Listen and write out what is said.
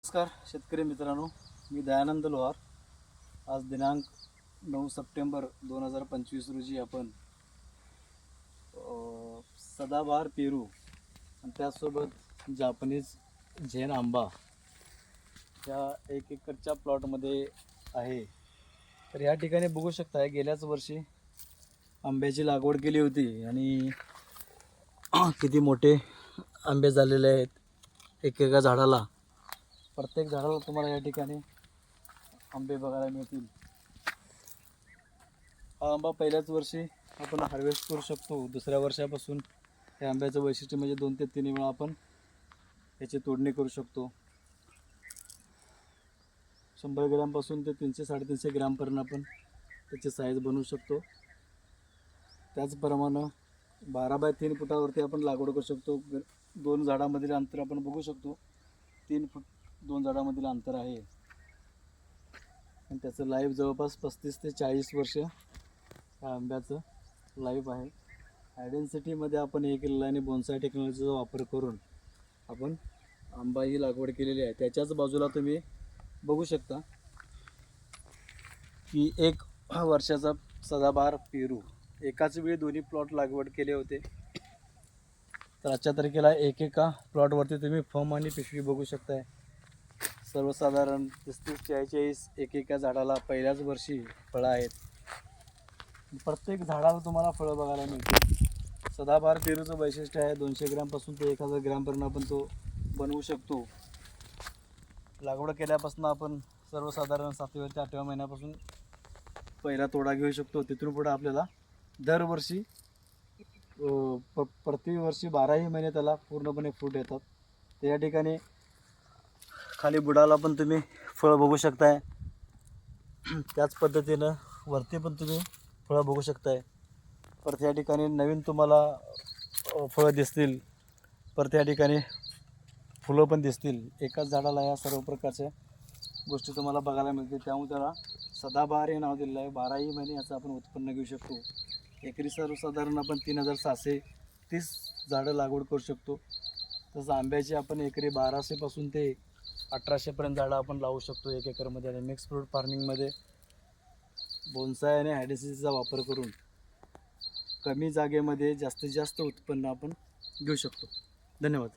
नमस्कार शेतकरी मित्रांनो, मी दयानंद लोहार. आज दिनांक 9 सप्टेंबर 2025 रोजी आपण सदाबहार पेरू आणि त्यासोबत जापनीज झेन आंबा या 1 एकरच्या प्लॉटमध्ये आहे. तर या ठिकाणी बघू शकता, गेल्याच वर्षी आंब्याची लागवड केली होती आणि किती मोठे आंबे झालेले आहेत. एकेका झाडाला, प्रत्येक झाडाला तुम्हाला या ठिकाणी आंबे बघायला मिळतील. हा आंबा पहिल्याच वर्षी आपण हार्वेस्ट करू शकतो. दुसऱ्या वर्षापासून या आंब्याचं वैशिष्ट्य म्हणजे 2 ते 3 वेळा आपण याची तोडणी करू शकतो. 100 ग्रॅमपासून ते 300-350 ग्रॅमपर्यंत आपण त्याची साईज बनवू शकतो. त्याचप्रमाणे 12 बाय 3 फुटावरती आपण लागवड करू शकतो. 2 झाडामधील अंतर आपण बघू शकतो. 3 फूट 2 झाडामधील अंतर आहे आणि त्याचं लाईफ जवळपास 35 ते 40 वर्ष या आंब्याचं लाईफ आहे. आयडेन्सिटीमध्ये आपण हे केलेलं आहे आणि बोन्साय टेक्नॉलॉजीचा वापर करून आपण आंबा ही लागवड केलेली आहे. त्याच्याच बाजूला तुम्ही बघू शकता की 1 वर्षाचा सदाबहार पेरू, एकाच वेळी दोन्ही प्लॉट लागवड केले होते. तर आजच्या तारखेला एकेका प्लॉटवरती तुम्ही फॉर्म आणि पिशवी बघू शकताय. सर्वसाधारण 30-40 एकेका झाडाला पहिल्याच वर्षी फळं आहेत. प्रत्येक झाडाला तुम्हाला फळं बघायला मिळतील. सदाबहार पेरूचं वैशिष्ट्य आहे 200 ग्रॅमपासून ते 1000 ग्रॅमपर्यंत आपण तो बनवू शकतो. लागवड केल्यापासून आपण सर्वसाधारण 7व्या ते 8व्या महिन्यापासून पहिला तोडा घेऊ शकतो. तिथून पुढे आपल्याला दरवर्षी प्रतिवर्षी 12ही महिने त्याला पूर्णपणे फ्रूट येतात. तर या ठिकाणी खाली बुडाला पण तुम्ही फळं बघू शकताय. त्याच पद्धतीनं वरती पण तुम्ही फळं बघू शकताय. परत या ठिकाणी नवीन तुम्हाला फळं दिसतील. परत या ठिकाणी फुलं पण दिसतील. एकाच झाडाला या सर्व प्रकारच्या गोष्टी तुम्हाला बघायला मिळतील. त्यामुळे त्याला सदाबहार हे नाव दिलेलं आहे. 12ही महिने याचं आपण उत्पन्न घेऊ शकतो. एकरी सर्वसाधारण आपण 3730 झाडं लागवड करू शकतो. तसं आंब्याची आपण एकरी 1200 ते 1800पर्यंत झाडं आपण लावू शकतो 1 एकरमध्ये. आणि मिक्स फ्रूट फार्मिंगमध्ये बोन्साय आणि हायडेन्सिटीचा वापर करून कमी जागेमध्ये जास्तीत जास्त उत्पन्न आपण घेऊ शकतो. धन्यवाद.